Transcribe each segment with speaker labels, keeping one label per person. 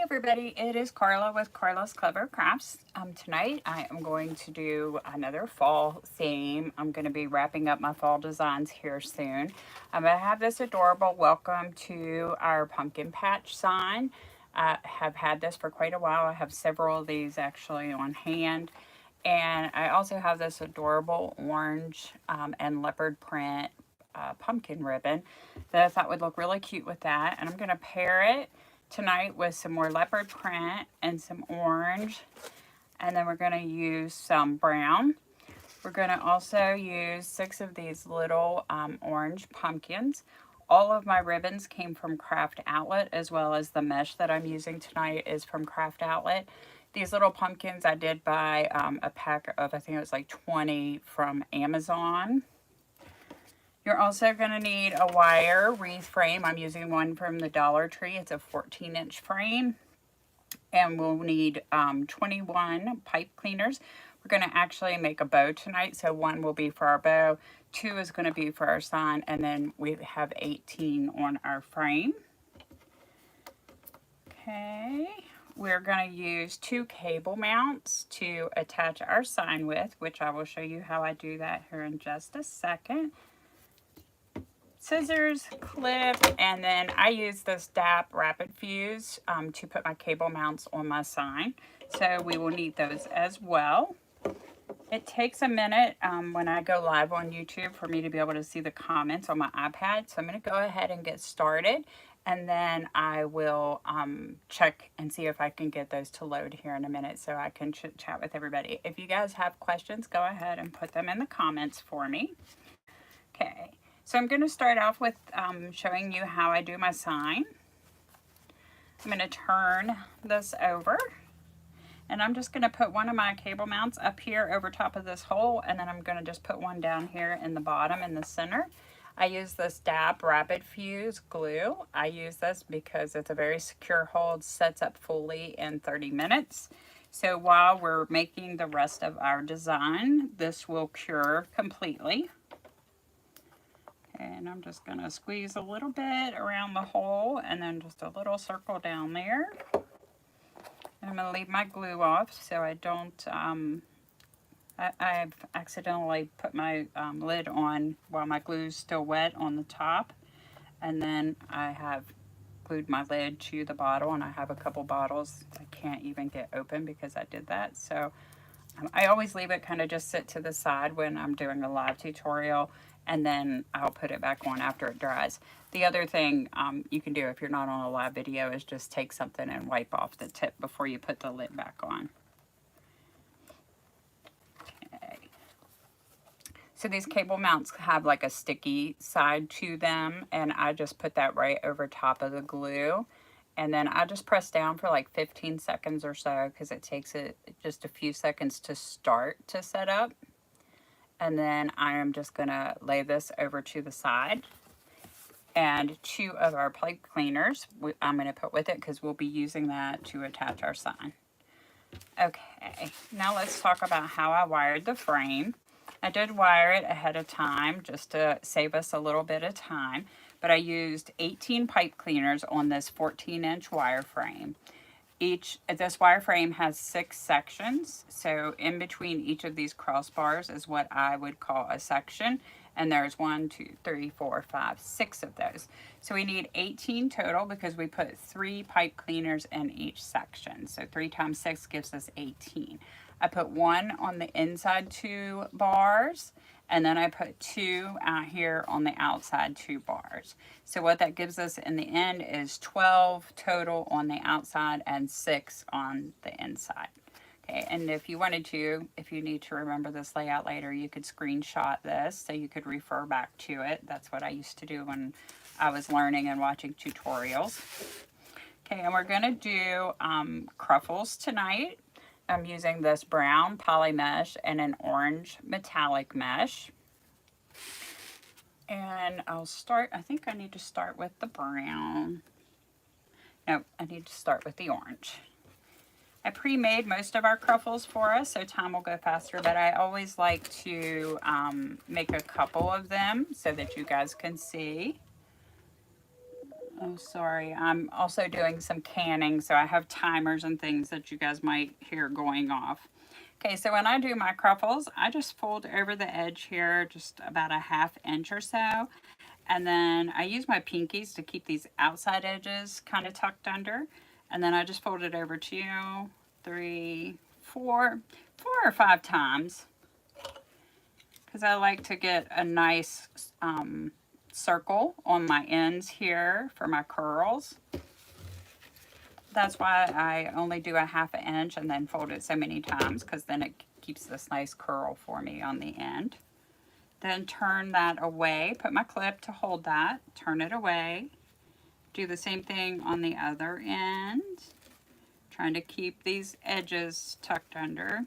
Speaker 1: Everybody, it is Carla with Carla's Clever Crafts. Tonight I am going to do another fall theme. I'm going to be wrapping up my fall designs here soon. I have this adorable welcome to our pumpkin patch sign. I have had this for quite a while. I have several of these actually on hand. And I also have this adorable orange and leopard print pumpkin ribbon that I thought would look really cute with that. And I'm going to pair it tonight with some more leopard print and some orange, and then we're going to use some brown. We're going to also use 6 of these little orange pumpkins. All of my ribbons came from Craft Outlet, as well as the mesh that I'm using tonight is from Craft Outlet. These little pumpkins I did buy a pack of, I think it was like 20 from Amazon. You're also going to need a wire wreath frame. I'm using one from the Dollar Tree. It's a 14-inch frame. And we'll need 21 pipe cleaners. We're going to actually make a bow tonight. So 1 will be for our bow, 2 is going to be for our sign, and then we have 18 on our frame. Okay. We're going to use 2 cable mounts to attach our sign with, which I will show you how I do that here in just a second. Scissors, clip, and then I use this DAP Rapid Fuse to put my cable mounts on my sign. So we will need those as well. It takes a minute when I go live on YouTube for me to be able to see the comments on my iPad. So I'm going to go ahead and get started, and then I will check and see if I can get those to load here in a minute so I can chit chat with everybody. If you guys have questions, go ahead and put them in the comments for me. Okay. So I'm going to start off with showing you how I do my sign. I'm going to turn this over, and I'm just going to put one of my cable mounts up here over top of this hole, and then I'm going to just put one down here in the bottom in the center. I use this DAP Rapid Fuse glue. I use this because it's a very secure hold, sets up fully in 30 minutes. So while we're making the rest of our design, this will cure completely. And I'm just going to squeeze a little bit around the hole and then just a little circle down there. And I'm going to leave my glue off so I don't, I've accidentally put my lid on while my glue's still wet on the top. And then I have glued my lid to the bottle, and I have a couple bottles I can't even get open because I did that. So I always leave it kind of just sit to the side when I'm doing a live tutorial, and then I'll put it back on after it dries. The other thing you can do if you're not on a live video is just take something and wipe off the tip before you put the lid back on. Okay. So these cable mounts have like a sticky side to them, and I just put that right over top of the glue. And then I just press down for like 15 seconds or so because it takes it just a few seconds to start to set up. And then I am just going to lay this over to the side. And 2 of our pipe cleaners I'm going to put with it because we'll be using that to attach our sign. Okay, now let's talk about how I wired the frame. I did wire it ahead of time just to save us a little bit of time. But I used 18 pipe cleaners on this 14-inch wire frame. This wire frame has 6 sections, so in between each of these crossbars is what I would call a section, and there's 1, 2, 3, 4, 5, 6 of those. So we need 18 total because we put 3 pipe cleaners in each section. So 3 times 6 gives us 18. I put 1 on the inside 2 bars, and then I put 2 out here on the outside 2 bars. So what that gives us in the end is 12 total on the outside and 6 on the inside. Okay, and if you wanted to, if you need to remember this layout later, you could screenshot this so you could refer back to it. That's what I used to do when I was learning and watching tutorials. Okay, and we're going to do cruffles tonight. I'm using this brown poly mesh and an orange metallic mesh. And I'll start, I think I need to start with the brown. No, I need to start with the orange. I pre-made most of our cruffles for us, so time will go faster, but I always like to make a couple of them so that you guys can see. Oh, sorry. I'm also doing some canning, so I have timers and things that you guys might hear going off. Okay, so when I do my cruffles, I just fold over the edge here just about a 1/2 inch or so. And then I use my pinkies to keep these outside edges kind of tucked under. And then I just fold it over 2, 3, 4 or 5 times. Because I like to get a nice circle on my ends here for my curls. That's why I only do a 1/2 inch and then fold it so many times, because then it keeps this nice curl for me on the end. Then turn that away, put my clip to hold that, turn it away. Do the same thing on the other end, trying to keep these edges tucked under.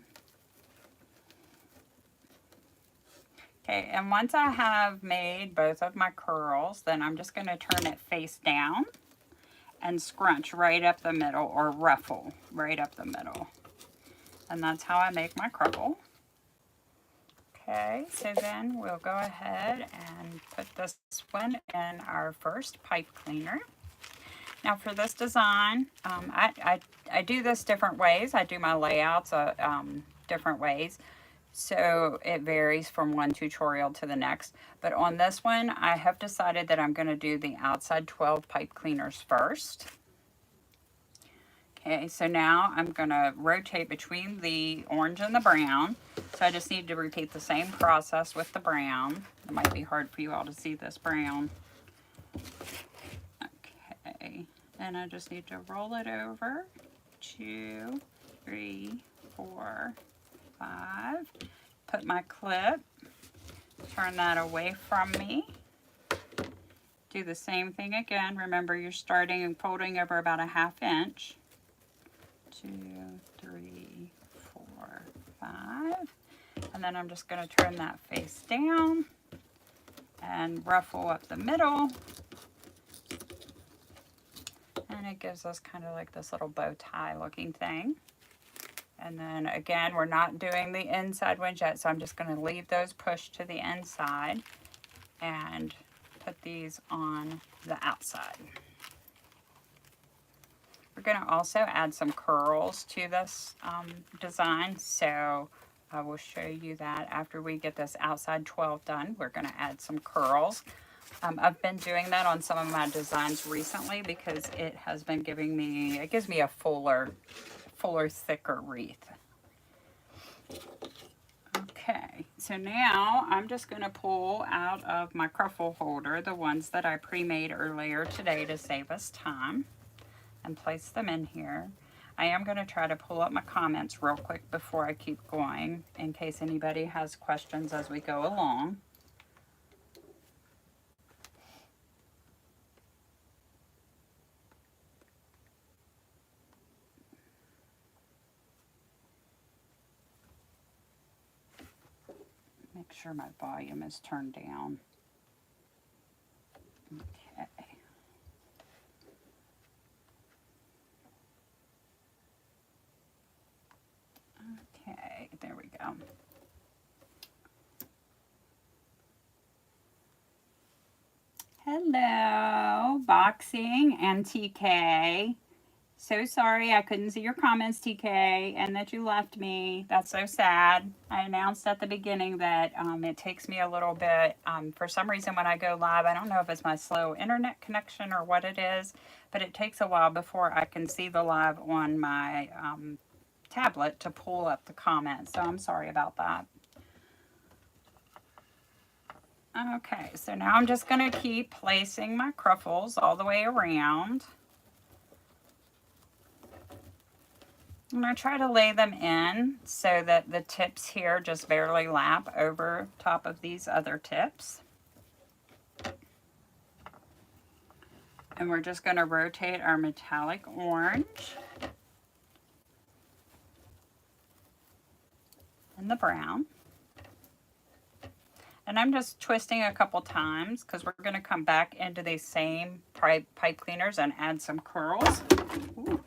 Speaker 1: Okay, and once I have made both of my curls, then I'm just going to turn it face down and scrunch right up the middle, or ruffle right up the middle. And that's how I make my cruffle. Okay, so then we'll go ahead and put this one in our first pipe cleaner. Now for this design, I do this different ways. I do my layouts different ways. So it varies from one tutorial to the next. But on this one, I have decided that I'm going to do the outside 12 pipe cleaners first. Okay, so now I'm going to rotate between the orange and the brown. So I just need to repeat the same process with the brown. It might be hard for you all to see this brown. Okay, and I just need to roll it over. 2, 3, 4, 5. Put my clip, turn that away from me. Do the same thing again. Remember, you're starting and folding over about a 1/2 inch. 2, 3, 4, 5. And then I'm just going to turn that face down and ruffle up the middle. And it gives us kind of like this little bow tie looking thing. And then again, we're not doing the inside ones yet, so I'm just going to leave those pushed to the inside and put these on the outside. We're going to also add some curls to this design, so I will show you that after we get this outside 12 done. We're going to add some curls. I've been doing that on some of my designs recently because it has been giving me, it gives me a fuller, thicker wreath. Okay, so now I'm just going to pull out of my cruffle holder the ones that I pre-made earlier today to save us time, and place them in here. I am going to try to pull up my comments real quick before I keep going in case anybody has questions as we go along. Make sure my volume is turned down. Okay. Okay, there we go. Hello, Boxing and TK. So sorry I couldn't see your comments, TK, and that you left me. That's so sad. I announced at the beginning that it takes me a little bit. For some reason when I go live, I don't know if it's my slow internet connection or what it is, but it takes a while before I can see the live on my tablet to pull up the comments. So I'm sorry about that. Okay, so now I'm just going to keep placing my cruffles all the way around. I'm going to try to lay them in so that the tips here just barely lap over top of these other tips. And we're just going to rotate our metallic orange and the brown. And I'm just twisting a couple times because we're going to come back into these same pipe cleaners and add some curls. Ooh.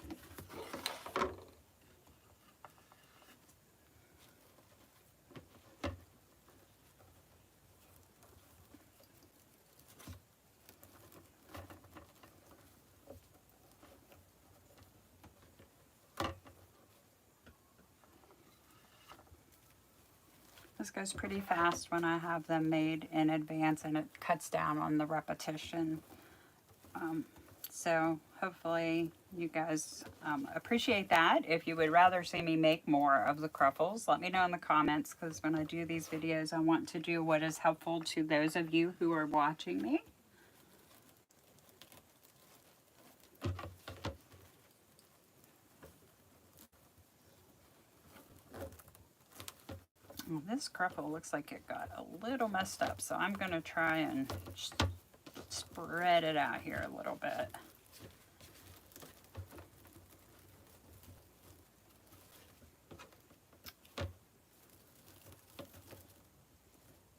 Speaker 1: This goes pretty fast when I have them made in advance, and it cuts down on the repetition. So hopefully you guys appreciate that. If you would rather see me make more of the Cruffles, let me know in the comments, because when I do these videos, I want to do what is helpful to those of you who are watching me. Well, this Cruffle looks like it got a little messed up, so I'm going to try and spread it out here a little bit.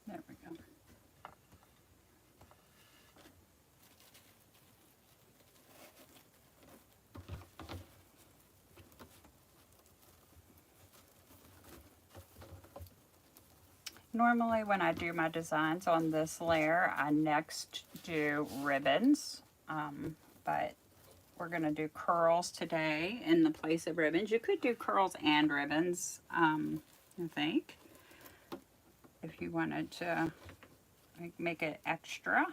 Speaker 1: There we go. Normally when I do my designs on this layer, I next do ribbons, but we're going to do curls today in the place of ribbons. You could do curls and ribbons, I think, if you wanted to make it extra.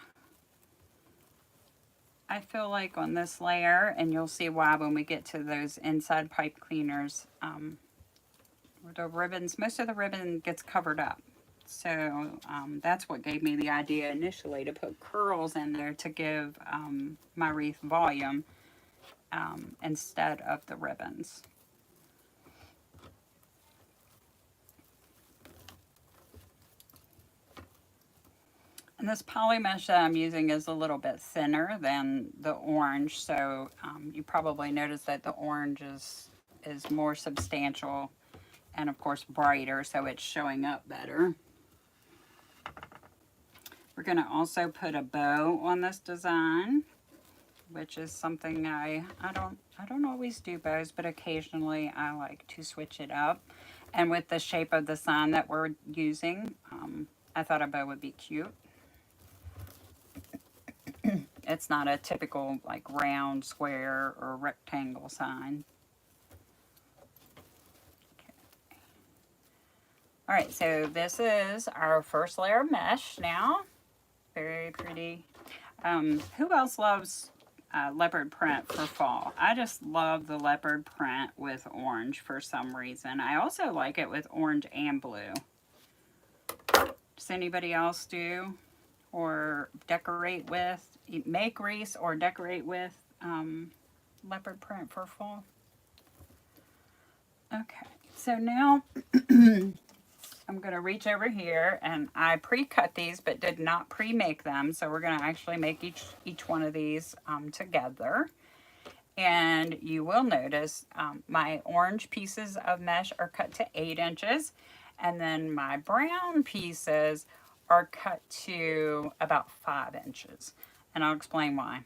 Speaker 1: I feel like on this layer, and you'll see why when we get to those inside pipe cleaners, the ribbons, most of the ribbon gets covered up. So that's what gave me the idea initially to put curls in there to give my wreath volume instead of the ribbons. And this poly mesh that I'm using is a little bit thinner than the orange, so you probably noticed that the orange is more substantial and of course brighter, so it's showing up better. We're going to also put a bow on this design, which is something I don't always do bows, but occasionally I like to switch it up. And with the shape of the sign that we're using, I thought a bow would be cute. It's not a typical like round, square, or rectangle sign. Okay. All right, so this is our first layer of mesh now. Very pretty. Who else loves leopard print for fall? I just love the leopard print with orange for some reason. I also like it with orange and blue. Does anybody else do or decorate with, make wreaths or decorate with leopard print for fall? Okay, so now I'm going to reach over here, and I pre-cut these but did not pre-make them, so we're going to actually make each one of these together. And you will notice my orange pieces of mesh are cut to 8 inches, and then my brown pieces are cut to about 5 inches, and I'll explain why.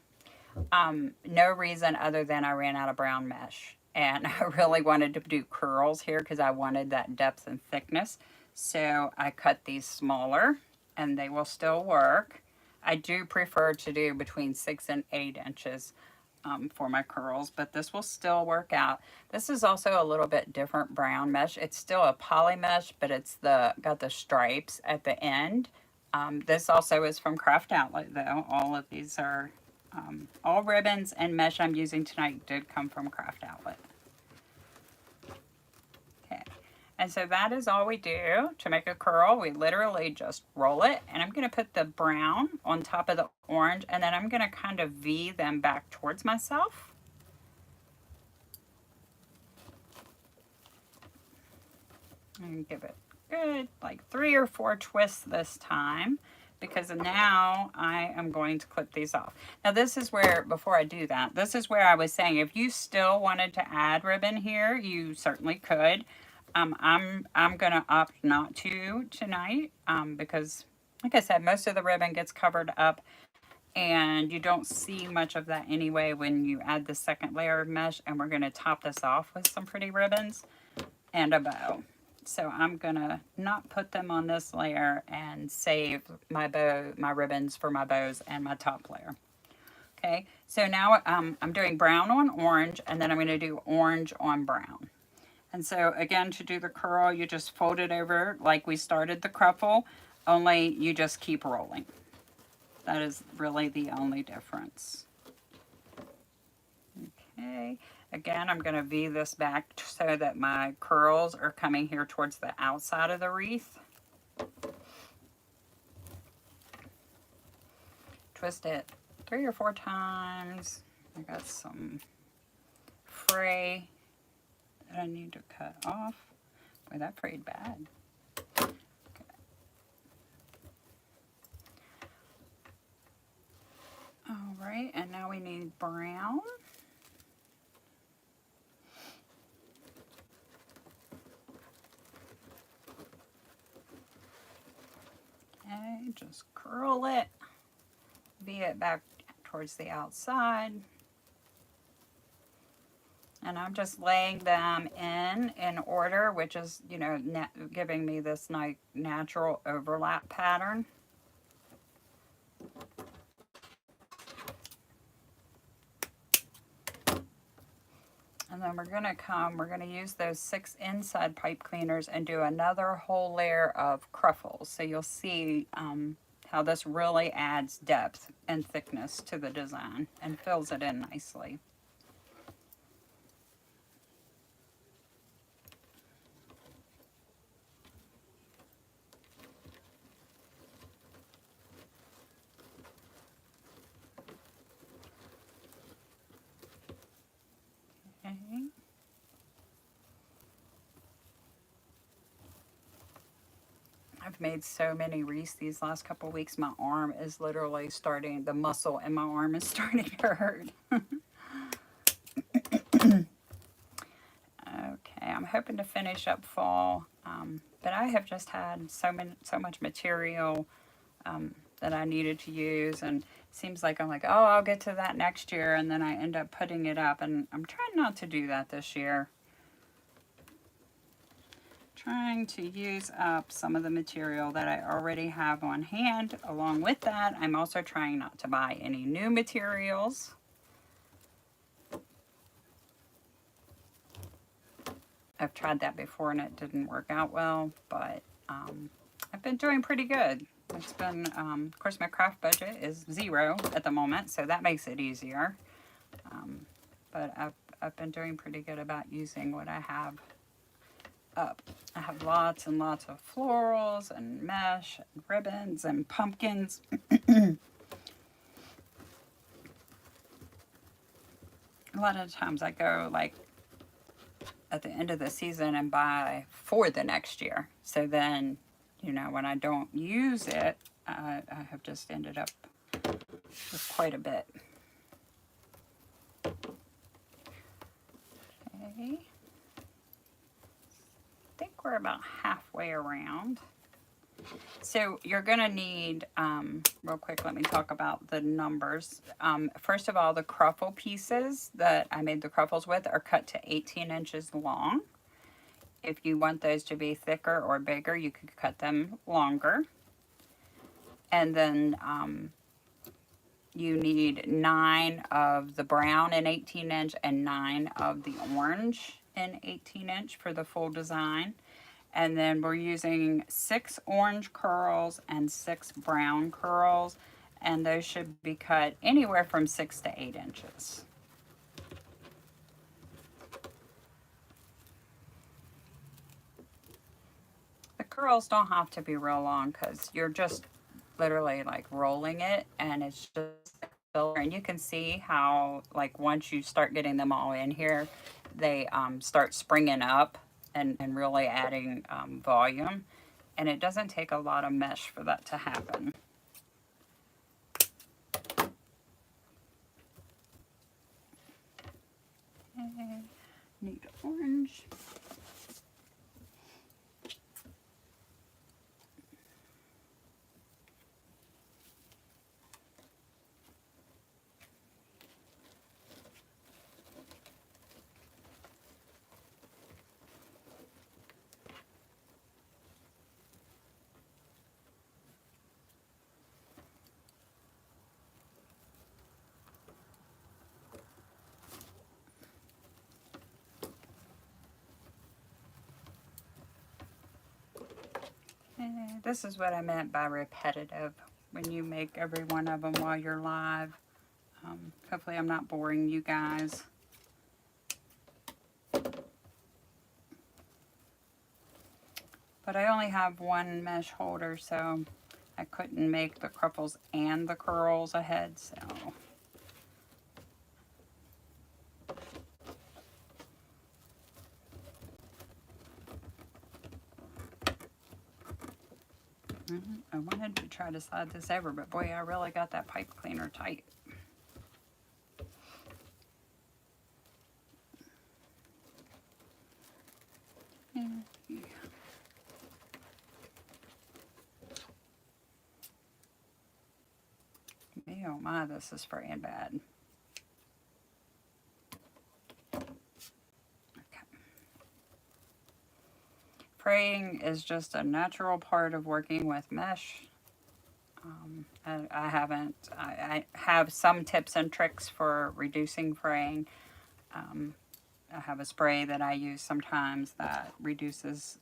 Speaker 1: No reason other than I ran out of brown mesh, and I really wanted to do curls here because I wanted that depth and thickness. So I cut these smaller, and they will still work. I do prefer to do between 6 and 8 inches for my curls, but this will still work out. This is also a little bit different brown mesh. It's still a poly mesh, but it's got the stripes at the end. This also is from Craft Outlet, though. All of these are, all ribbons and mesh I'm using tonight did come from Craft Outlet. And so that is all we do to make a curl. We literally just roll it, and I'm going to put the brown on top of the orange, and then I'm going to kind of V them back towards myself. And give it good, like 3 or 4 twists this time, because now I am going to clip these off. Now this is where, before I do that, this is where I was saying if you still wanted to add ribbon here, you certainly could. I'm going to opt not to tonight because, like I said, most of the ribbon gets covered up, and you don't see much of that anyway when you add the second layer of mesh. And we're going to top this off with some pretty ribbons and a bow. So I'm going to not put them on this layer and save my ribbons for my bows and my top layer. Okay, so now I'm doing brown on orange, and then I'm going to do orange on brown. And so again, to do the curl, you just fold it over like we started the cruffle, only you just keep rolling. That is really the only difference. Okay, again, I'm going to V this back so that my curls are coming here towards the outside of the wreath. Twist it 3 or 4 times. I got some fray that I need to cut off. Boy, that frayed bad. Okay. All right, and now we need brown. Okay, just curl it, V it back towards the outside. And I'm just laying them in order, which is, you know, giving me this nice natural overlap pattern. And then we're going to use those 6 inside pipe cleaners and do another whole layer of cruffles. So you'll see how this really adds depth and thickness to the design and fills it in nicely. Okay. I've made so many wreaths these last couple weeks. My arm is literally starting, the muscle in my arm is starting to hurt. Okay, I'm hoping to finish up fall, but I have just had so much material that I needed to use, and it seems like I'm like, oh, I'll get to that next year, and then I end up putting it up, and I'm trying not to do that this year. Trying to use up some of the material that I already have on hand. Along with that, I'm also trying not to buy any new materials. I've tried that before and it didn't work out well, but I've been doing pretty good. It's been, of course, my craft budget is 0 at the moment, so that makes it easier. But I've been doing pretty good about using what I have up. I have lots and lots of florals and mesh and ribbons and pumpkins. A lot of times I go like at the end of the season and buy for the next year. So then, you know, when I don't use it, I have just ended up with quite a bit. Okay. I think we're about halfway around. So you're going to need, real quick, let me talk about the numbers. First of all, the cruffle pieces that I made the cruffles with are cut to 18 inches long. If you want those to be thicker or bigger, you could cut them longer. And then you need 9 of the brown in 18 inch and 9 of the orange in 18 inch for the full design. And then we're using 6 orange curls and 6 brown curls, and those should be cut anywhere from 6 to 8 inches. The curls don't have to be real long because you're just literally like rolling it, and it's just filler. And you can see how, like, once you start getting them all in here, they start springing up and really adding volume. And it doesn't take a lot of mesh for that to happen. Okay. Need orange. This is what I meant by repetitive, when you make every one of them while you're live. Hopefully I'm not boring you guys. But I only have one mesh holder, so I couldn't make the cruffles and the curls ahead, so. I wanted to try to slide this over, but boy, I really got that pipe cleaner tight. Oh my, this is spraying bad. Fraying is just a natural part of working with mesh. I have some tips and tricks for reducing fraying. I have a spray that I use sometimes that reduces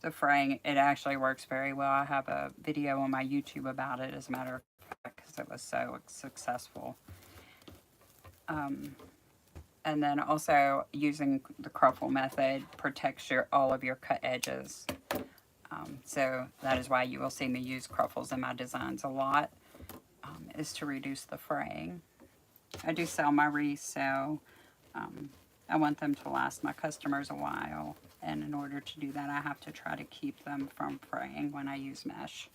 Speaker 1: the fraying. It actually works very well. I have a video on my YouTube about it, as a matter of fact, because it was so successful. And then also using the Cruffle method protects all of your cut edges. So that is why you will see me use Cruffles in my designs a lot, is to reduce the fraying. I do sell my wreaths, so I want them to last my customers a while. And in order to do that, I have to try to keep them from fraying when I use mesh.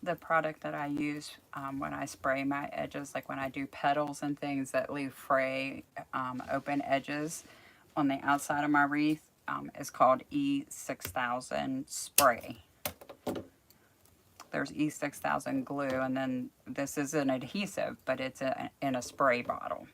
Speaker 1: The product that I use when I spray my edges, like when I do petals and things that leave fray open edges on the outside of my wreath, is called E6000 spray. There's E6000 glue, and then this is an adhesive, but it's in a spray bottle.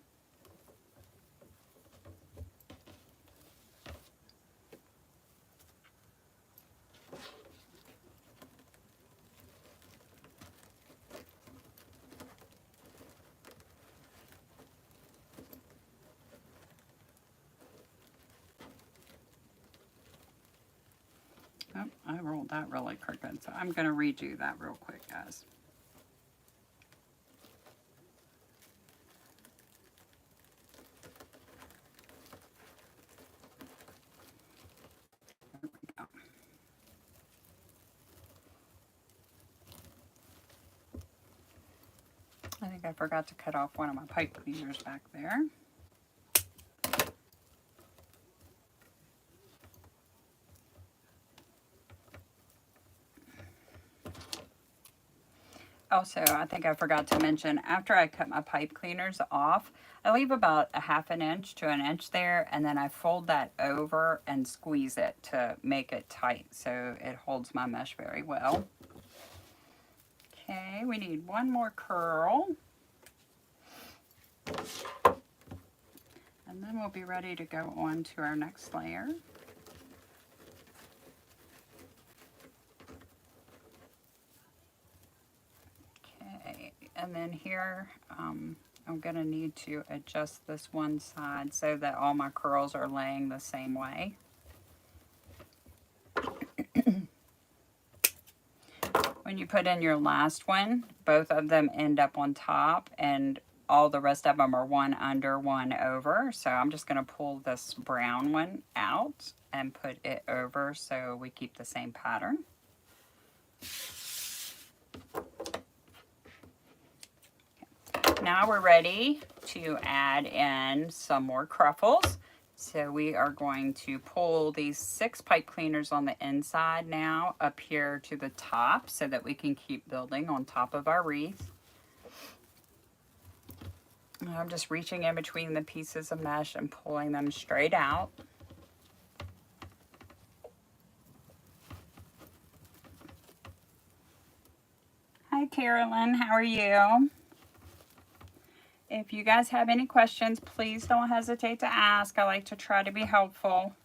Speaker 1: Oh, I rolled that really crooked, so I'm going to redo that real quick, guys. There we go. I think I forgot to cut off one of my pipe cleaners back there. Also, I think I forgot to mention, after I cut my pipe cleaners off, I leave about a ½ inch to an inch there, and then I fold that over and squeeze it to make it tight so it holds my mesh very well. Okay, we need one more curl. And then we'll be ready to go on to our next layer. And then here, I'm going to need to adjust this one side so that all my curls are laying the same way. When you put in your last one, both of them end up on top, and all the rest of them are one under, one over. So I'm just going to pull this brown one out and put it over so we keep the same pattern. Now we're ready to add in some more Cruffles. So we are going to pull these 6 pipe cleaners on the inside now up here to the top so that we can keep building on top of our wreath. And I'm just reaching in between the pieces of mesh and pulling them straight out. Hi Carolyn, how are you? If you guys have any questions, please don't hesitate to ask. I like to try to be helpful.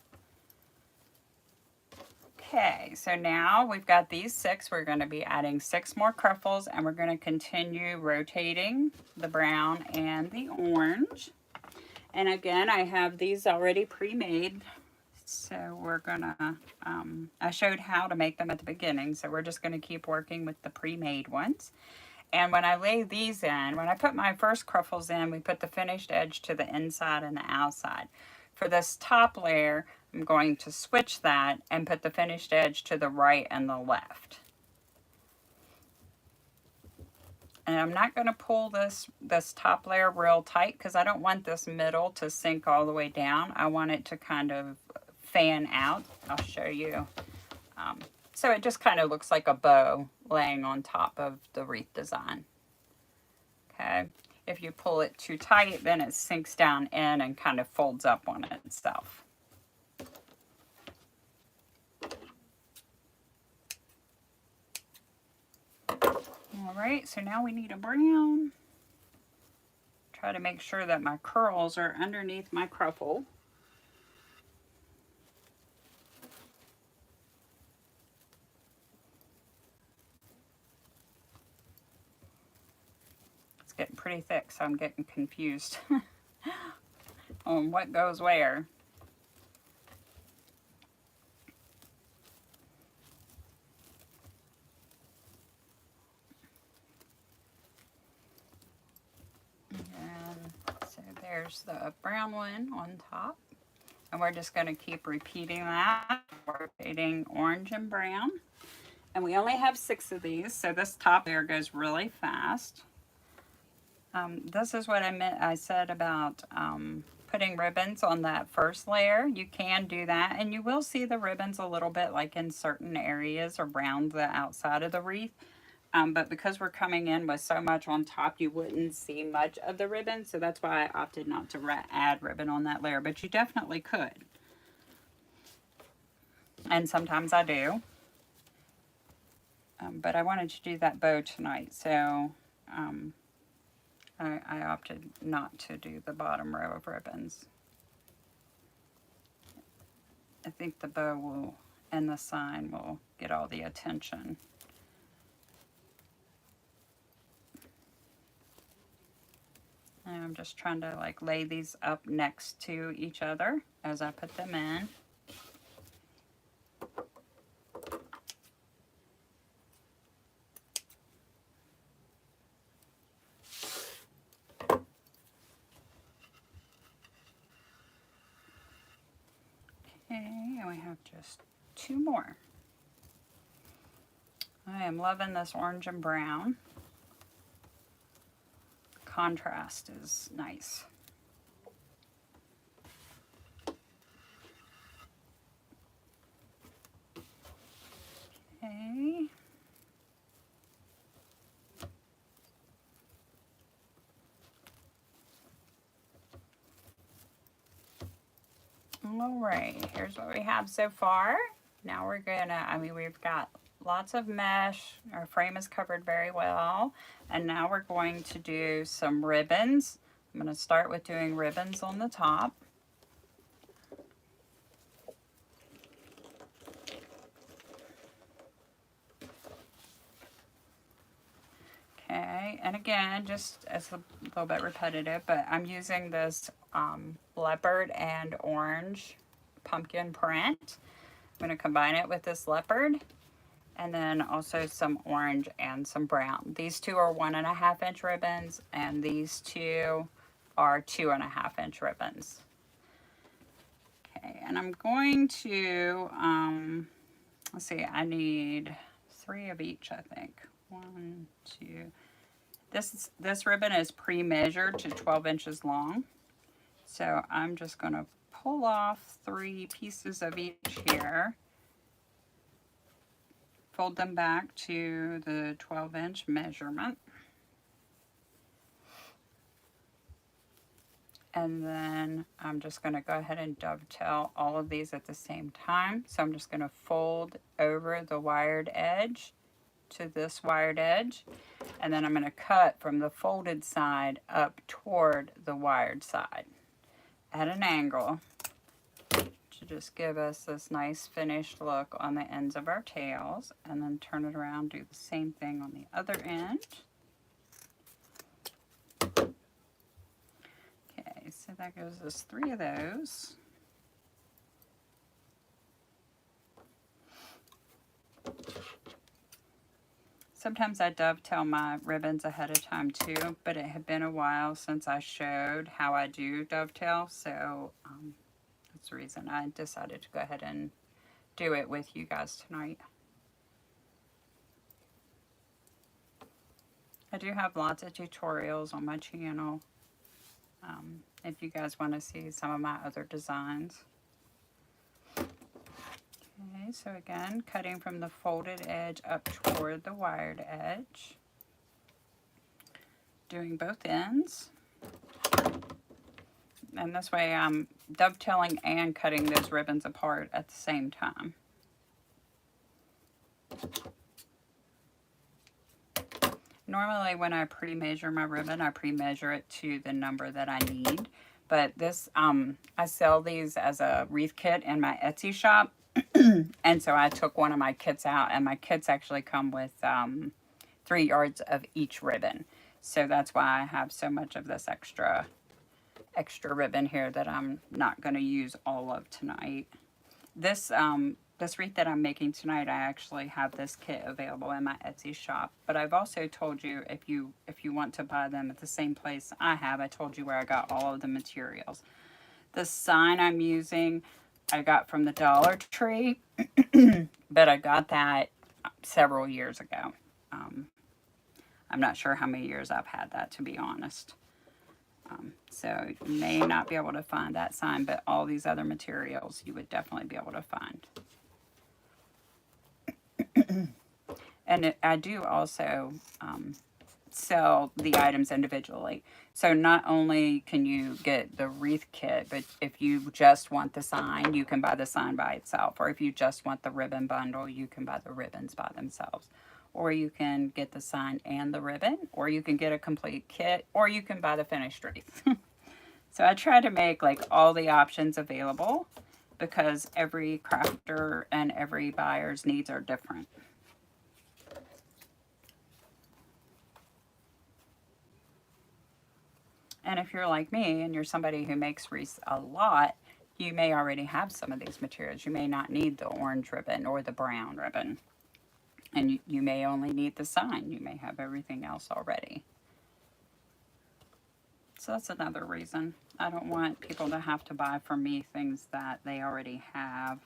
Speaker 1: Okay, so now we've got these 6. We're going to be adding 6 more Cruffles, and we're going to continue rotating the brown and the orange. And again, I have these already pre-made. So we're gonna, I showed how to make them at the beginning, so we're just gonna keep working with the pre-made ones. And when I lay these in, when I put my first cruffles in, we put the finished edge to the inside and the outside. For this top layer, I'm going to switch that and put the finished edge to the right and the left. And I'm not going to pull this top layer real tight because I don't want this middle to sink all the way down. I want it to kind of fan out. I'll show you. So it just kind of looks like a bow laying on top of the wreath design. Okay. If you pull it too tight, then it sinks down in and kind of folds up on itself. All right, so now we need a brown. Try to make sure that my curls are underneath my cruffle. It's getting pretty thick, so I'm getting confused on what goes where. So there's the brown one on top. And we're just going to keep repeating that. We're shading orange and brown. And we only have 6 of these, so this top layer goes really fast. This is what I said about putting ribbons on that first layer. You can do that, and you will see the ribbons a little bit like in certain areas around the outside of the wreath. But because we're coming in with so much on top, you wouldn't see much of the ribbon. So that's why I opted not to add ribbon on that layer. But you definitely could. And sometimes I do. But I wanted to do that bow tonight. So I opted not to do the bottom row of ribbons. I think the bow will and the sign will get all the attention. And I'm just trying to like lay these up next to each other as I put them in. Okay, and we have just 2 more. I am loving this orange and brown. Contrast is nice. Okay. All right, here's what we have so far. Now we're gonna, we've got lots of mesh. Our frame is covered very well. And now we're going to do some ribbons. I'm gonna start with doing ribbons on the top. Okay, and again, just as a little bit repetitive, but I'm using this leopard and orange pumpkin print. I'm going to combine it with this leopard and then also some orange and some brown. These 2 are 1.5 inch ribbons and these 2 are 2.5 inch ribbons. Okay, and I'm going to, let's see, I need 3 of each, I think. 1, 2. This ribbon is pre-measured to 12 inches long. So I'm just going to pull off 3 pieces of each here. Fold them back to the 12-inch measurement. And then I'm just going to go ahead and dovetail all of these at the same time. So I'm just going to fold over the wired edge to this wired edge, and then I'm going to cut from the folded side up toward the wired side at an angle to just give us this nice finished look on the ends of our tails, and then turn it around, do the same thing on the other end. Okay, So that gives us 3 of those. Sometimes I dovetail my ribbons ahead of time too, but it had been a while since I showed how I do dovetail, so that's the reason I decided to go ahead and do it with you guys tonight. I do have lots of tutorials on my channel if you guys want to see some of my other designs. Okay, so again, cutting from the folded edge up toward the wired edge. Doing both ends. And this way I'm dovetailing and cutting those ribbons apart at the same time. Normally when I pre-measure my ribbon, I pre-measure it to the number that I need. But this, I sell these as a wreath kit in my Etsy shop. And so I took one of my kits out, and my kits actually come with 3 yards of each ribbon. So that's why I have so much of this extra ribbon here that I'm not going to use all of tonight. This this wreath that I'm making tonight, I actually have this kit available in my Etsy shop. But I've also told you if you want to buy them at the same place I told you where I got all of the materials. The sign I'm using, I got from the Dollar Tree, but I got that several years ago. I'm not sure how many years I've had that, to be honest. So you may not be able to find that sign, but all these other materials you would definitely be able to find. And I do also sell the items individually. So not only can you get the wreath kit, but if you just want the sign, you can buy the sign by itself. Or if you just want the ribbon bundle, you can buy the ribbons by themselves. Or you can get the sign and the ribbon, or you can get a complete kit, or you can buy the finished wreath. So I try to make like all the options available because every crafter and every buyer's needs are different. And if you're like me and you're somebody who makes wreaths a lot, you may already have some of these materials. You may not need the orange ribbon or the brown ribbon. And you may only need the sign. You may have everything else already. So that's another reason. I don't want people to have to buy from me things that they already have.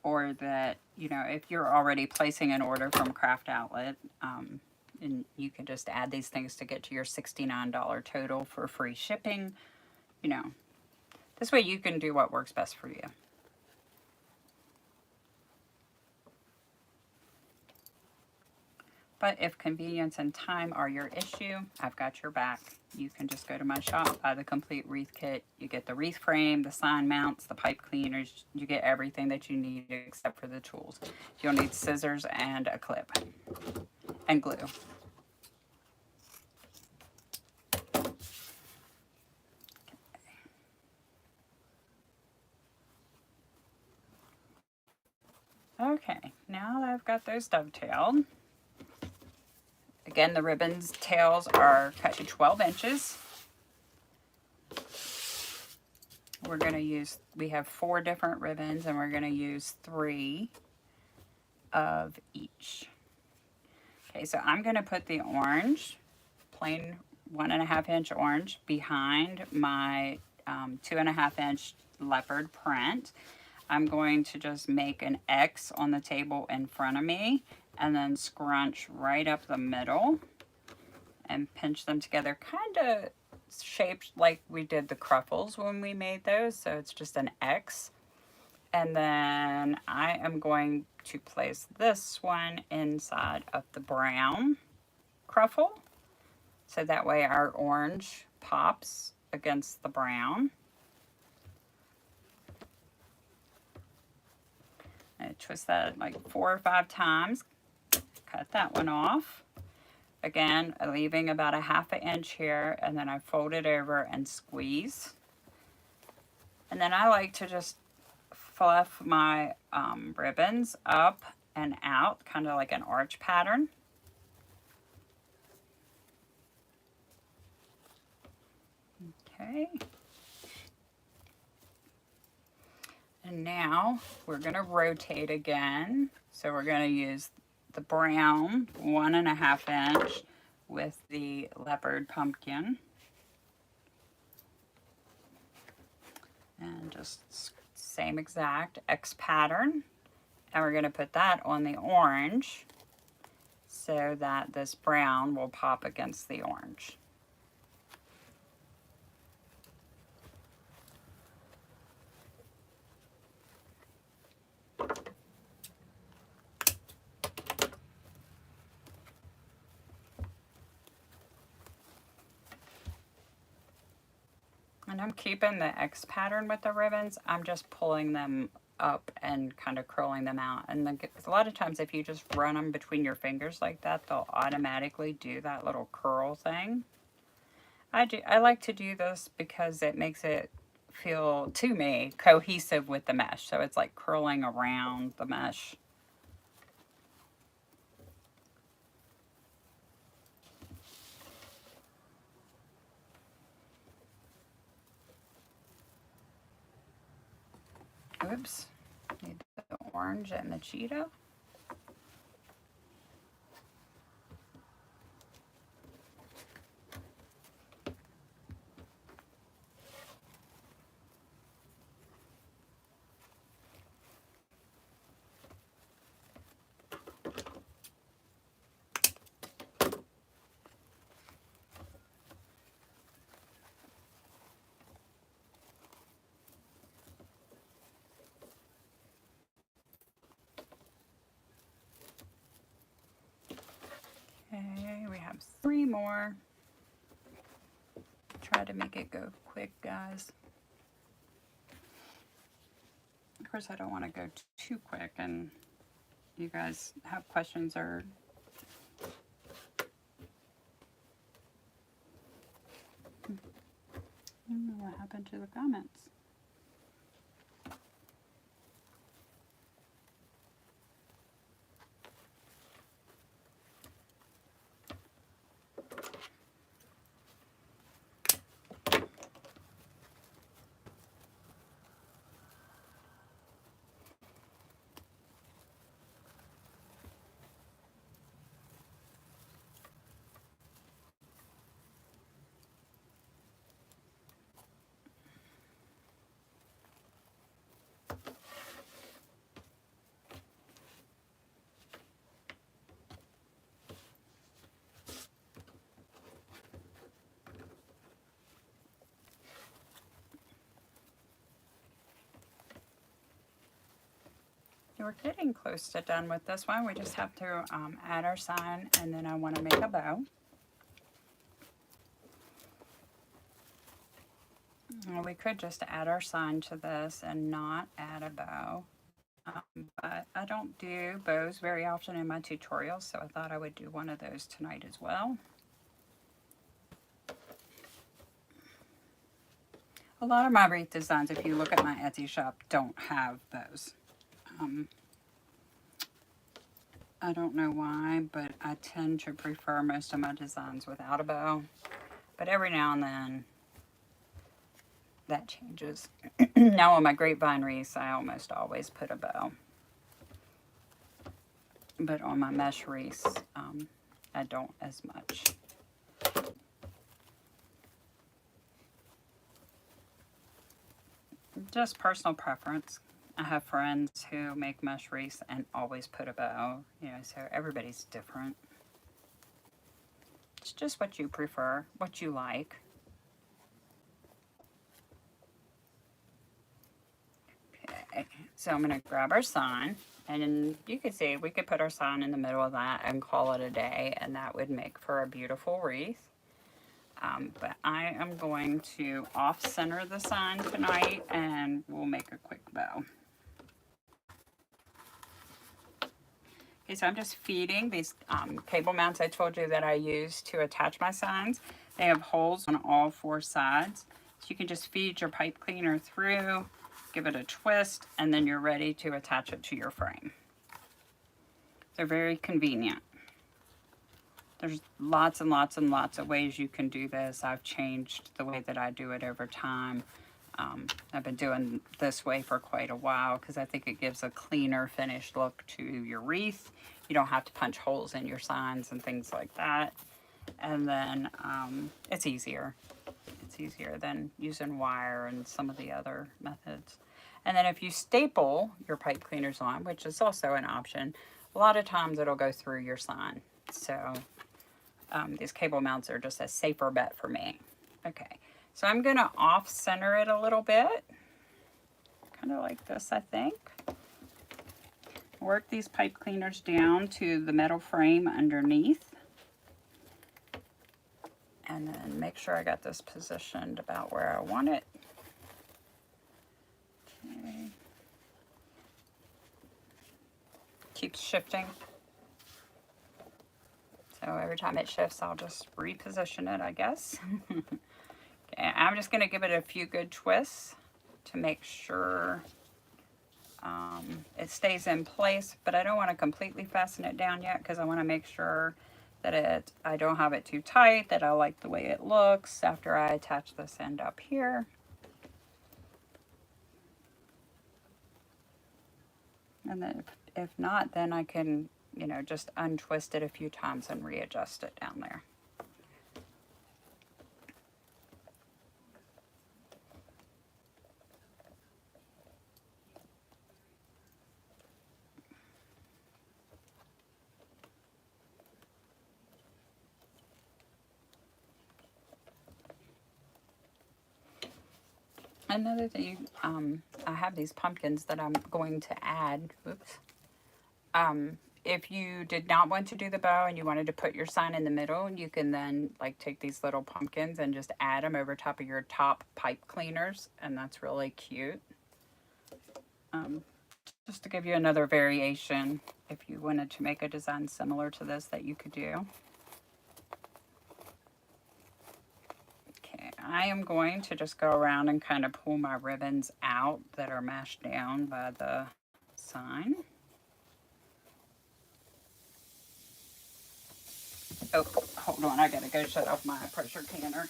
Speaker 1: Or that, you know, if you're already placing an order from Craft Outlet, and you can just add these things to get to your $69 total for free shipping, you know. This way you can do what works best for you. But if convenience and time are your issue, I've got your back. You can just go to my shop, buy the complete wreath kit. You get the wreath frame, the sign mounts, the pipe cleaners. You get everything that you need except for the tools. You'll need scissors and a clip and glue. Okay, now that I've got those dovetailed, again, the ribbon's tails are cut to 12 inches. We're going to use, we have 4 different ribbons, and we're going to use 3 of each. Okay, so I'm going to put the orange, plain 1.5 inch orange, behind my 2.5 inch leopard print. I'm going to just make an X on the table in front of me and then scrunch right up the middle and pinch them together, kind of shaped like we did the cruffles when we made those. So it's just an X. And then I am going to place this one inside of the brown cruffle. So that way our orange pops against the brown. I twist that like 4 or 5 times. Cut that one off. Again, leaving about 1/2 inch here, and then I fold it over and squeeze. And then I like to just fluff my ribbons up and out, kind of like an arch pattern. Okay. And now we're gonna rotate again. So we're gonna use the brown 1.5 inch with the leopard pumpkin. And just same exact X pattern. And we're gonna put that on the orange so that this brown will pop against the orange. And I'm keeping the X pattern with the ribbons. I'm just pulling them up and kind of curling them out. And a lot of times if you just run them between your fingers like that, they'll automatically do that little curl thing. I like to do this because it makes it feel, to me, cohesive with the mesh. So it's like curling around the mesh. Oops, need the orange and the Cheeto. Okay, we have 3 more. Try to make it go quick, guys. Of course, I don't want to go too quick and you guys have questions or I don't know what happened to the comments. We're getting close to done with this one. We just have to add our sign, and then I want to make a bow. Well, we could just add our sign to this and not add a bow. But I don't do bows very often in my tutorials, so I thought I would do one of those tonight as well. A lot of my wreath designs, if you look at my Etsy shop, don't have bows. I don't know why, but I tend to prefer most of my designs without a bow. But every now and then, that changes. Now on my grapevine wreaths, I almost always put a bow. But on my mesh wreaths, I don't as much. Just personal preference. I have friends who make mesh wreaths and always put a bow, you know, so everybody's different. It's just what you prefer, what you like. Okay, so I'm going to grab our sign, and you can see we could put our sign in the middle of that and call it a day, and that would make for a beautiful wreath. But I am going to off-center the sign tonight, and we'll make a quick bow. Okay, so I'm just feeding these cable mounts I told you that I use to attach my signs. They have holes on all 4 sides. So you can just feed your pipe cleaner through, give it a twist, and then you're ready to attach it to your frame. They're very convenient. There's lots and lots and lots of ways you can do this. I've changed the way that I do it over time. I've been doing this way for quite a while because I think it gives a cleaner finished look to your wreath. You don't have to punch holes in your signs and things like that. And then it's easier. It's easier than using wire and some of the other methods. And then if you staple your pipe cleaners on, which is also an option, a lot of times it'll go through your sign. So these cable mounts are just a safer bet for me. Okay, so I'm gonna off-center it a little bit. Kind of like this, I think. Work these pipe cleaners down to the metal frame underneath. And then make sure I got this positioned about where I want it. Okay. Keeps shifting. So every time it shifts, I'll just reposition it, I guess. Okay, I'm just going to give it a few good twists to make sure it stays in place, but I don't want to completely fasten it down yet because I want to make sure that I don't have it too tight, that I like the way it looks after I attach this end up here. And then if not, then I can, you know, just untwist it a few times and readjust it down there. Another thing, I have these pumpkins that I'm going to add. Oops. If you did not want to do the bow and you wanted to put your sign in the middle, you can then like take these little pumpkins and just add them over top of your top pipe cleaners, and that's really cute. Just to give you another variation, if you wanted to make a design similar to this that you could do. I am going to just go around and kind of pull my ribbons out that are mashed down by the sign. Oh, hold on, I gotta go shut off my pressure canner.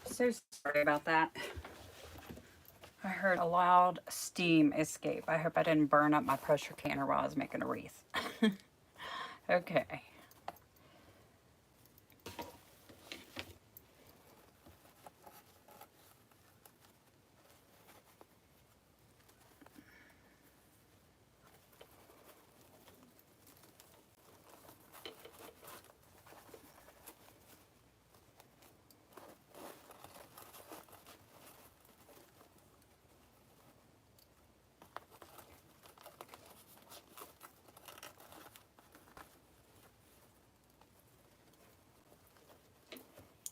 Speaker 1: So sorry about that. I heard a loud steam escape. I hope I didn't burn up my pressure canner while I was making a wreath. Okay.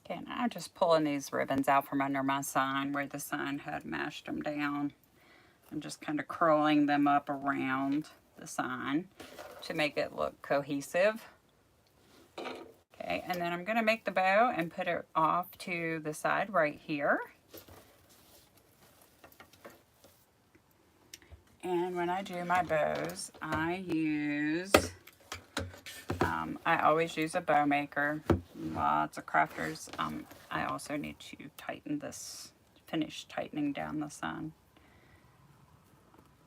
Speaker 1: Okay, and I'm just pulling these ribbons out from under my sign where the sign had mashed them down. I'm just kind of curling them up around the sign to make it look cohesive. Okay, and then I'm going to make the bow and put it off to the side right here. And when I do my bows, I always use a bow maker. Lots of crafters. I also need to tighten this, finish tightening down the sign.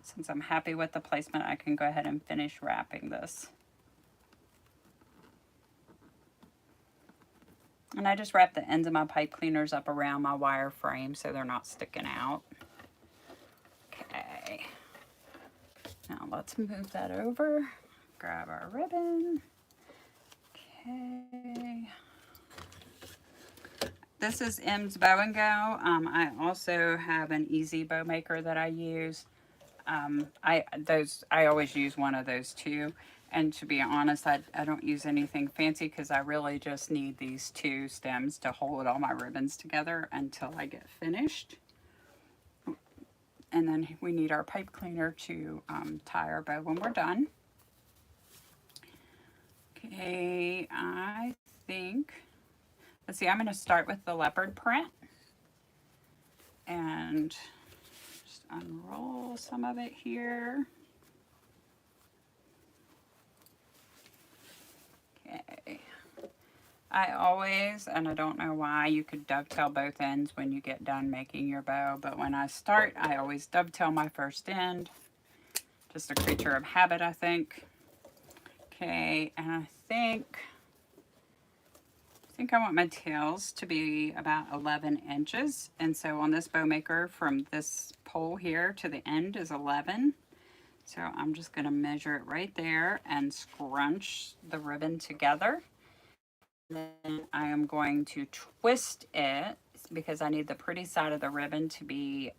Speaker 1: Since I'm happy with the placement, I can go ahead and finish wrapping this. And I just wrap the ends of my pipe cleaners up around my wire frame so they're not sticking out. Okay. Now let's move that over. Grab our ribbon. Okay. This is M's Bow and Go. I also have an easy bow maker that I use. I always use one of those two. And to be honest, I don't use anything fancy because I really just need these two stems to hold all my ribbons together until I get finished. And then we need our pipe cleaner to tie our bow when we're done. Okay, I think, let's see, I'm going to start with the leopard print. And just unroll some of it here. Okay. I always, and I don't know why, you could dovetail both ends when you get done making your bow, but when I start, I always dovetail my first end. Just a creature of habit, I think. Okay, and I think I want my tails to be about 11 inches. And so on this bow maker, from this pole here to the end is 11. So I'm just going to measure it right there and scrunch the ribbon together. Then I am going to twist it because I need the pretty side of the ribbon to be,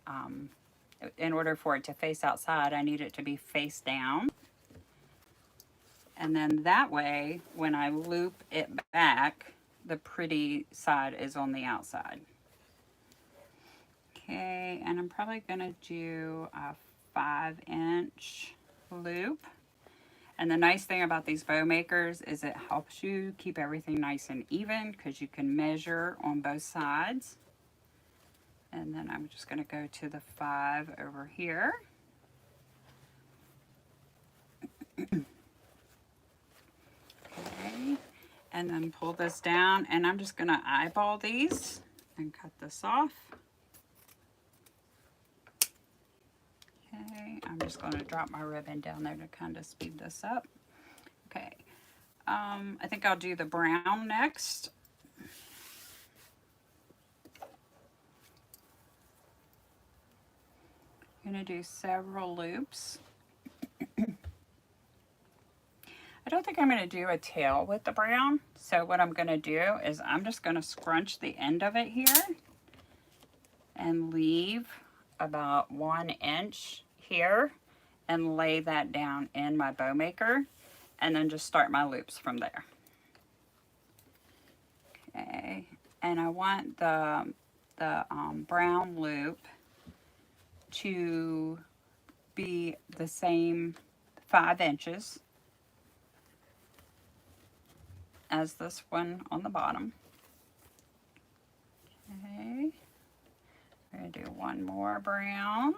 Speaker 1: in order for it to face outside, I need it to be face down. And then that way, when I loop it back, the pretty side is on the outside. Okay, and I'm probably going to do a 5-inch loop. And the nice thing about these bow makers is it helps you keep everything nice and even because you can measure on both sides. And then I'm just going to go to the 5 over here. Okay, and then pull this down, and I'm just going to eyeball these and cut this off. Okay, I'm just going to drop my ribbon down there to kind of speed this up. Okay, I think I'll do the brown next. I'm going to do several loops. I don't think I'm going to do a tail with the brown, so what I'm going to do is I'm just going to scrunch the end of it here and leave about 1 inch here and lay that down in my bow maker and then just start my loops from there. Okay, and I want the brown loop to be the same 5 inches as this one on the bottom. Okay, I'm going to do one more brown.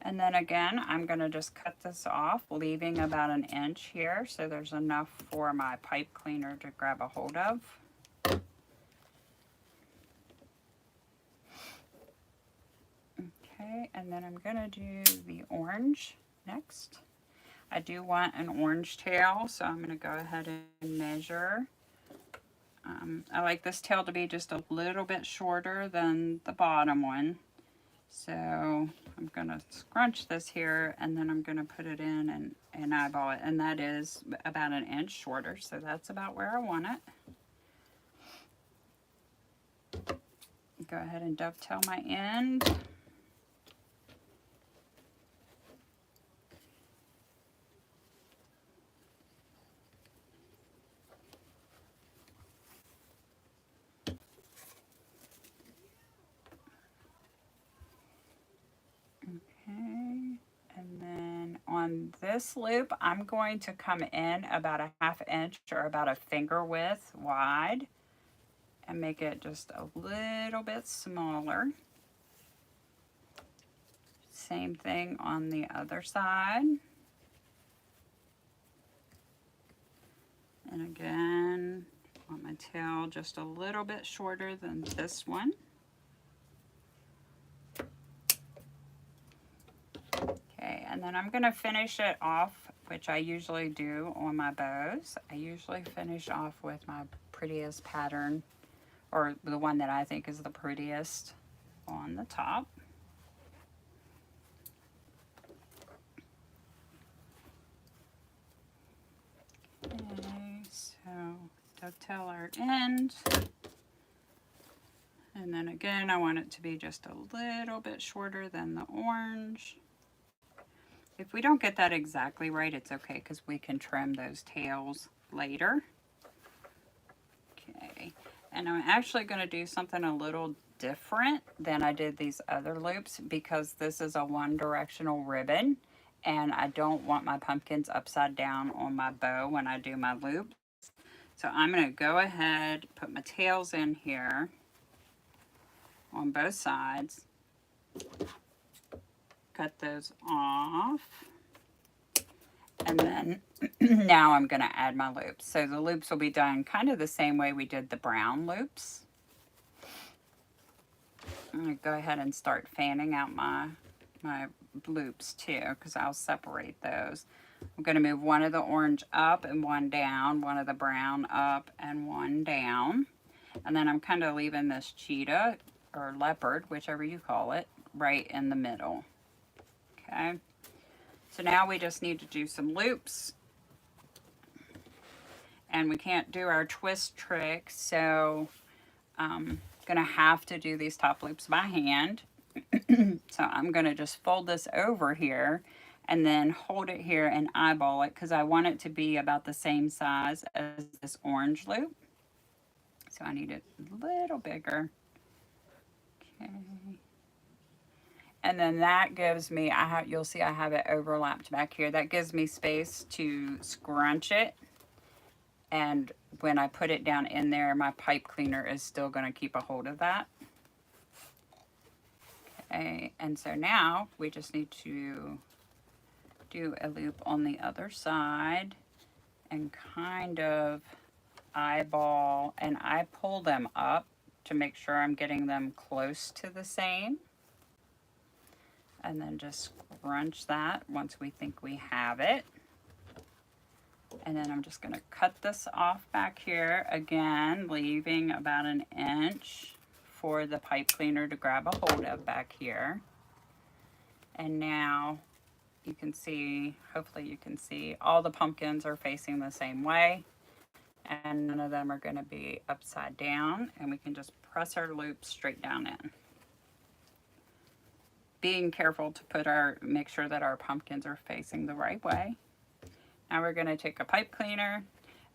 Speaker 1: And then again, I'm going to just cut this off, leaving about 1 inch here, so there's enough for my pipe cleaner to grab a hold of. Okay, and then I'm going to do the orange next. I do want an orange tail, so I'm going to go ahead and measure. I like this tail to be just a little bit shorter than the bottom one. So I'm going to scrunch this here, and then I'm going to put it in and eyeball it. And that is about 1 inch shorter, so that's about where I want it. Go ahead and dovetail my end. On this loop, I'm going to come in about a 1/2 inch or about a finger width wide and make it just a little bit smaller. Same thing on the other side. And again, I want my tail just a little bit shorter than this one. Okay, and then I'm going to finish it off, which I usually do on my bows. I usually finish off with my prettiest pattern, or the one that I think is the prettiest, on the top. Okay, so dovetail our end. And And then again, I want it to be just a little bit shorter than the orange. If we don't get that exactly right, it's okay because we can trim those tails later. Okay, and I'm actually going to do something a little different than I did these other loops because this is a one-directional ribbon and I don't want my pumpkins upside down on my bow when I do my loop. So I'm going to go ahead, put my tails in here on both sides, cut those off, and then now I'm going to add my loops. So the loops will be done kind of the same way we did the brown loops. I'm going to go ahead and start fanning out my loops too, because I'll separate those. I'm going to move one of the orange up and one down, one of the brown up and one down. And then I'm kind of leaving this cheetah or leopard, whichever you call it, right in the middle. Okay. So now we just need to do some loops. And we can't do our twist trick, so I'm going to have to do these top loops by hand. So I'm going to just fold this over here and then hold it here and eyeball it because I want it to be about the same size as this orange loop. So I need it a little bigger. Okay. And then that gives me, you'll see I have it overlapped back here. That gives me space to scrunch it. And when I put it down in there, my pipe cleaner is still going to keep a hold of that. Okay, and so now we just need to do a loop on the other side and kind of eyeball, and I pull them up to make sure I'm getting them close to the same. And then just scrunch that once we think we have it. And then I'm just going to cut this off back here again, leaving about an inch for the pipe cleaner to grab a hold of back here. And now you can see, hopefully you can see, all the pumpkins are facing the same way. And none of them are going to be upside down. And we can just press our loop straight down in. Being careful to make sure that our pumpkins are facing the right way. Now we're going to take a pipe cleaner,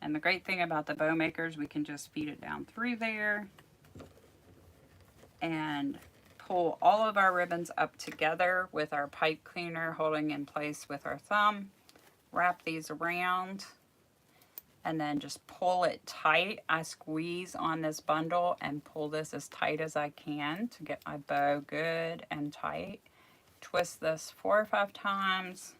Speaker 1: and the great thing about the bow makers, we can just feed it down through there and pull all of our ribbons up together with our pipe cleaner holding in place with our thumb. Wrap these around and then just pull it tight. I squeeze on this bundle and pull this as tight as I can to get my bow good and tight. Twist this 4 or 5 times.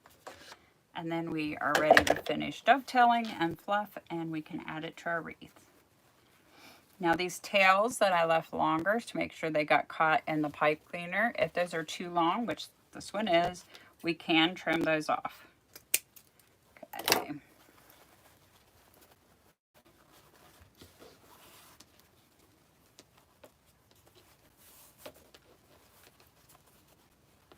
Speaker 1: And then we are ready to finish dovetailing and fluff, and we can add it to our wreath. Now these tails that I left longer to make sure they got caught in the pipe cleaner, if those are too long, which this one is, we can trim those off. Okay.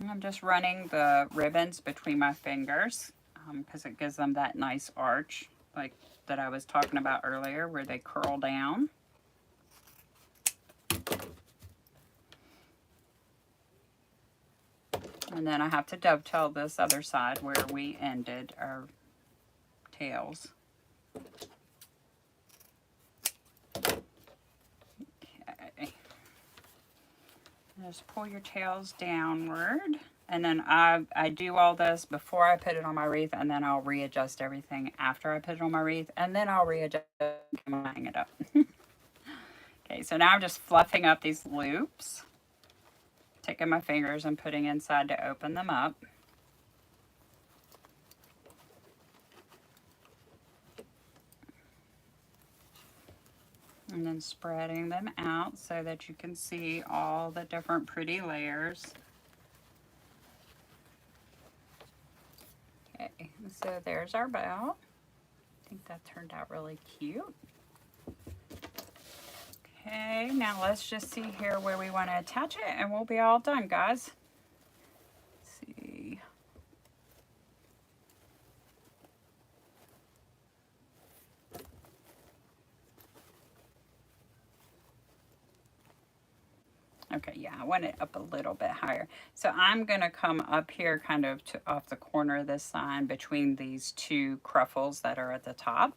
Speaker 1: I'm just running the ribbons between my fingers because it gives them that nice arch like that I was talking about earlier where they curl down. And then I have to dovetail this other side where we ended our tails. Okay. Just pull your tails downward. And then I do all this before I put it on my wreath, and then I'll readjust everything after I put it on my wreath, and then I'll readjust and hang it up. Okay, so now I'm just fluffing up these loops, taking my fingers and putting inside to open them up. And then spreading them out so that you can see all the different pretty layers. Okay, so there's our bow. I think that turned out really cute. Okay, now let's just see here where we want to attach it and we'll be all done, guys. Let's see. Okay, yeah, I want it up a little bit higher. So I'm going to come up here kind of to off the corner of this sign between these two cruffles that are at the top.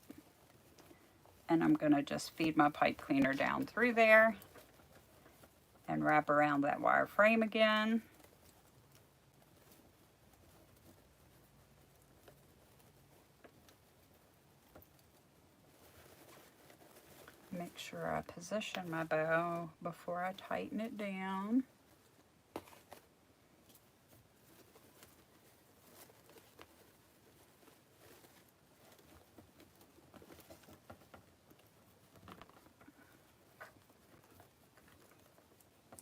Speaker 1: And I'm going to just feed my pipe cleaner down through there and wrap around that wire frame again. Make sure I position my bow before I tighten it down.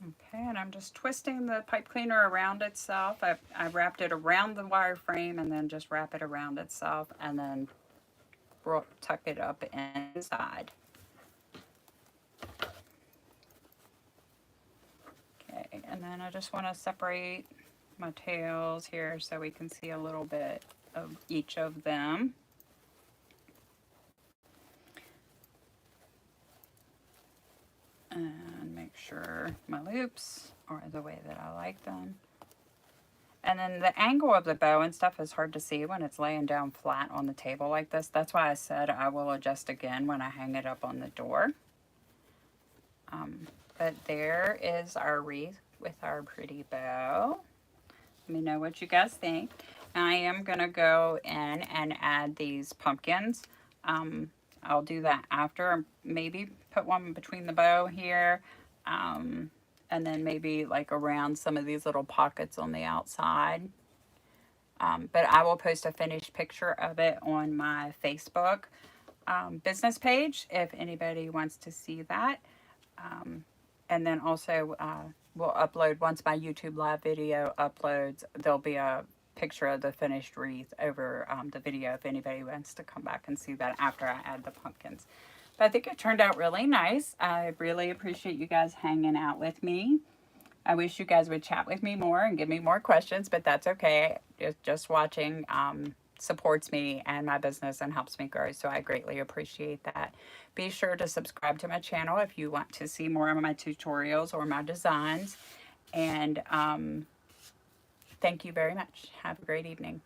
Speaker 1: Okay, and I'm just twisting the pipe cleaner around itself. I wrapped it around the wire frame and then just wrap it around itself and then tuck it up inside. Okay, and then I just want to separate my tails here so we can see a little bit of each of them. And make sure my loops are the way that I like them. And then the angle of the bow and stuff is hard to see when it's laying down flat on the table like this. That's why I said I will adjust again when I hang it up on the door. But there is our wreath with our pretty bow. Let me know what you guys think. I am going to go in and add these pumpkins. I'll do that after. Maybe put one between the bow here. And then maybe like around some of these little pockets on the outside. But I will post a finished picture of it on my Facebook business page if anybody wants to see that. And then also we'll upload, once my YouTube live video uploads, there'll be a picture of the finished wreath over the video if anybody wants to come back and see that after I add the pumpkins. But I think it turned out really nice. I really appreciate you guys hanging out with me. I wish you guys would chat with me more and give me more questions, but that's okay. Just watching supports me and my business and helps me grow, so I greatly appreciate that. Be sure to subscribe to my channel if you want to see more of my tutorials or my designs. And thank you very much. Have a great evening.